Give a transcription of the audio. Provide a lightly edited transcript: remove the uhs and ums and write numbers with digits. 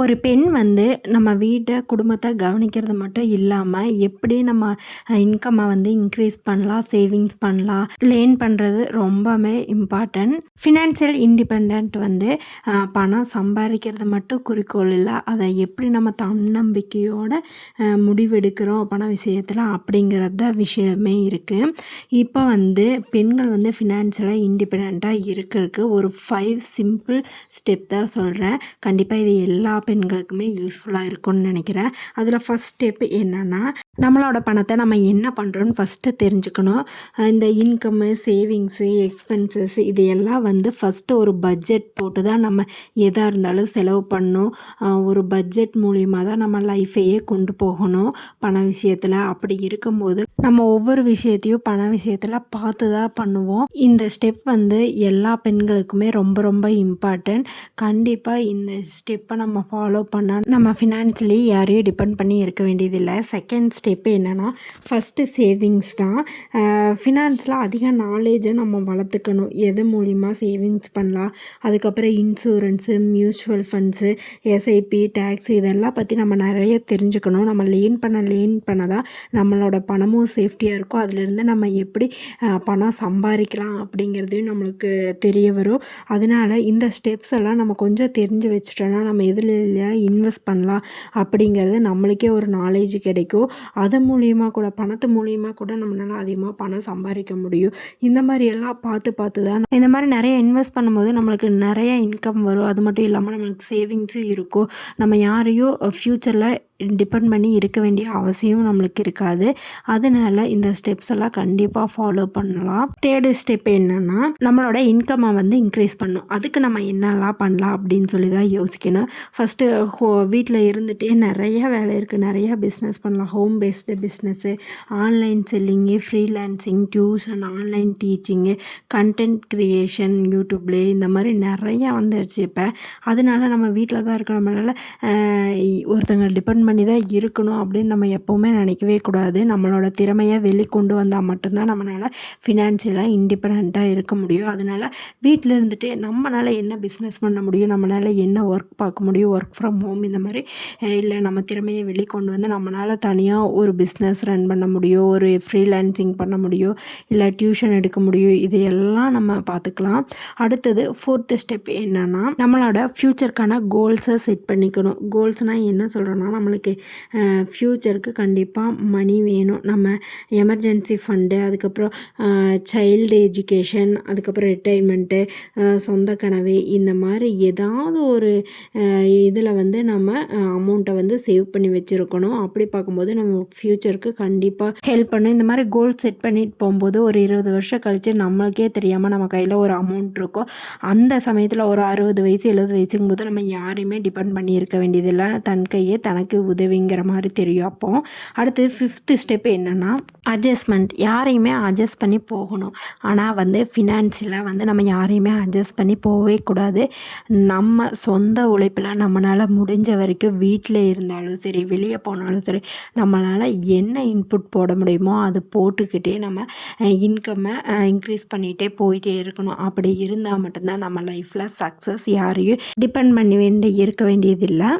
ஒரு பெண் வந்து நம்ம வீட்டை குடும்பத்தை கவனிக்கிறது மட்டும் இல்லாமல் எப்படி நம்ம இன்கம்மை வந்து இன்க்ரீஸ் பண்ணலாம், சேவிங்ஸ் பண்ணலாம், லேர்ன் பண்ணுறது ரொம்பவே இம்பார்ட்டன்ட். ஃபினான்ஷியல் இண்டிபெண்ட் வந்து பணம் சம்பாதிக்கிறது மட்டும் குறிக்கோள் இல்லை, அதை எப்படி நம்ம தன்னம்பிக்கையோட முடிவெடுக்கிறோம் பண விஷயத்தில் அப்படிங்கிறது தான் விஷயமே இருக்குது. இப்போ வந்து பெண்கள் வந்து ஃபினான்ஷியலாக இண்டிபெண்ட்டாக இருக்கிறதுக்கு ஒரு 5 சிம்பிள் ஸ்டெப் தான் சொல்கிறேன். கண்டிப்பாக இது எல்லா பெண்களுக்குமே யூஸ்ஃபுல்லாக இருக்கும்னு நினைக்கிறேன். அதில் ஃபஸ்ட் ஸ்டெப் என்னென்னா, நம்மளோட பணத்தை நம்ம என்ன பண்ணுறோன்னு ஃபஸ்ட்டு தெரிஞ்சுக்கணும். இந்த இன்கம்மு, சேவிங்ஸு, எக்ஸ்பென்சஸ் இது எல்லாம் வந்து ஃபஸ்ட்டு ஒரு பட்ஜெட் போட்டு தான் நம்ம எதாக இருந்தாலும் செலவு பண்ணணும். ஒரு பட்ஜெட் மூலிமா தான் நம்ம லைஃப்பையே கொண்டு போகணும் பண விஷயத்தில். அப்படி இருக்கும்போது நம்ம ஒவ்வொரு விஷயத்தையும் பண விஷயத்தில் பார்த்து தான் பண்ணுவோம். இந்த ஸ்டெப் வந்து எல்லா பெண்களுக்குமே ரொம்ப ரொம்ப இம்பார்ட்டன்ட். கண்டிப்பாக இந்த ஸ்டெப்பை நம்ம ஃபாலோ பண்ணால் நம்ம ஃபினான்ஷியலி யாரையும் டிபெண்ட் பண்ணி இருக்க வேண்டியதில்லை. செகண்ட் ஸ்டெப்பு என்னென்னா, ஃபஸ்ட்டு சேவிங்ஸ் தான். ஃபினான்ஸில் அதிக நாலேஜை நம்ம வளர்த்துக்கணும். எது மூலிமா சேவிங்ஸ் பண்ணலாம், அதுக்கப்புறம் insurance, mutual funds, SIP, tax இதெல்லாம் பற்றி நம்ம நிறைய தெரிஞ்சுக்கணும். நம்ம லேர்ன் பண்ண தான் நம்மளோட பணமும் சேஃப்டியாக இருக்கும். அதிலிருந்து நம்ம எப்படி பணம் சம்பாதிக்கலாம் அப்படிங்கிறதையும் நம்மளுக்கு தெரிய வரும். அதனால் இந்த ஸ்டெப்ஸ் எல்லாம் நம்ம கொஞ்சம் தெரிஞ்சு வச்சுட்டோன்னா நம்ம எதில் இன்வெஸ்ட் பண்ணலாம் அப்படிங்கிறது நம்மளுக்கே ஒரு நாலேஜ் கிடைக்கும். அது மூலியமாக கூட, பணத்து மூலியமாக கூட நம்மளால் அதிகமாக பணம் சம்பாதிக்க முடியும். இந்த மாதிரி எல்லாம் பார்த்து தான் இந்த மாதிரி நிறைய இன்வெஸ்ட் பண்ணும்போது நம்மளுக்கு நிறைய இன்கம் வரும். அது மட்டும் இல்லாமல் நம்மளுக்கு சேவிங்ஸும் இருக்கும். நம்ம யாரையும் ஃப்யூச்சரில் டிபெண்ட் பண்ணி இருக்க வேண்டிய அவசியம் நம்மளுக்கு இருக்காது. அதனால் இந்த ஸ்டெப்ஸ் எல்லாம் கண்டிப்பாக ஃபாலோ பண்ணலாம். தேர்டு ஸ்டெப் என்னென்னா, நம்மளோட இன்கம்மை வந்து இன்க்ரீஸ் பண்ணணும். அதுக்கு நம்ம என்னெல்லாம் பண்ணலாம் அப்படின்னு சொல்லி தான் யோசிக்கணும். ஃபஸ்ட்டு வீட்டில் இருந்துகிட்டே நிறைய வேலை இருக்குது, நிறையா பிஸ்னஸ் பண்ணலாம். Home based business, online selling, freelancing, tuition, online teaching, content creation, யூடியூப்லேயே இந்த மாதிரி நிறையா வந்துடுச்சு இப்போ. அதனால நம்ம வீட்டில் தான் இருக்கோம். நம்மளால் ஒருத்தங்க டிபெண்ட் பண்ணி தான் இருக்கணும் அப்படின்னு நம்ம எப்போவுமே நினைக்கவே கூடாது. நம்மளோட திறமையை வெளிக்கொண்டு வந்தால் மட்டும்தான் நம்மளால் ஃபினான்ஷியலாக இண்டிபெண்ட்டாக இருக்க முடியும். அதனால் வீட்டில் இருந்துட்டு நம்மளால் என்ன பிஸ்னஸ் பண்ண முடியும், நம்மளால் என்ன ஒர்க் பார்க்க முடியும், ஒர்க் ஃப்ரம் ஹோம் இந்த மாதிரி, இல்லை நம்ம திறமையை வெளிக்கொண்டு வந்து நம்மளால் தனியாக ஒரு பிஸ்னஸ் ரன் பண்ண முடியும், ஒரு ஃப்ரீலான்சிங் பண்ண முடியும், இல்லை டியூஷன் எடுக்க முடியும். இதையெல்லாம் நம்ம பார்த்துக்கலாம். அடுத்தது ஃபோர்த்து ஸ்டெப் என்னென்னா, நம்மளோட ஃப்யூச்சருக்கான கோல்ஸை செட் பண்ணிக்கணும். கோல்ஸ்னால் என்ன சொல்கிறோன்னா, நம்மளுக்கு ஃப்யூச்சருக்கு கண்டிப்பாக மணி வேணும். நம்ம எமர்ஜென்சி ஃபண்டு, அதுக்கப்புறம் சைல்டு எஜுகேஷன், அதுக்கப்புறம் ரிட்டைர்மெண்ட்டு, சொந்த கனவு, இந்த மாதிரி ஏதாவது ஒரு இதில் வந்து நம்ம அமௌண்ட்டை வந்து சேவ் பண்ணி வச்சுருக்கணும். அப்படி பார்க்கும்போது நம்ம ஃப்யூச்சருக்கு கண்டிப்பாக ஹெல்ப் பண்ணும். இந்த மாதிரி கோல் செட் பண்ணிட்டு போகும்போது ஒரு 20 வருஷம் கழித்து நம்மளுக்கே தெரியாமல் நம்ம கையில் ஒரு அமௌண்ட் இருக்கும். அந்த சமயத்தில் ஒரு 60 வயசு 70 வயசுங்கும் போது நம்ம யாரையுமே டிபெண்ட் பண்ணி இருக்க வேண்டியதில்லை. தன் கையே தனக்கு உதவிங்கிற மாதிரி தெரியும். அப்போ அடுத்தது 5th ஸ்டெப் என்னென்னா, அட்ஜஸ்ட்மெண்ட். யாரையுமே அட்ஜஸ்ட் பண்ணி போகணும். ஆனால் வந்து ஃபினான்ஷியலாக வந்து நம்ம யாரையுமே அட்ஜஸ்ட் பண்ணி போகவே கூடாது. நம்ம சொந்த உழைப்பில் நம்மளால் முடிஞ்ச வரைக்கும் வீட்டில் இருந்தாலும் சரி, வெளியே போனாலும் சரி, நம்மளால் என்ன இன்புட் போட முடியுமோ அது போட்டுக்கிட்டே நம்ம இன்கம்மை இன்க்ரீஸ் பண்ணிகிட்டே போயிட்டே இருக்கணும். அப்படி இருந்தால் மட்டும்தான் நம்ம லைஃப்பில் சக்ஸஸ். யாரையும் டிபெண்ட் பண்ணி இருக்க வேண்டியதில்லை.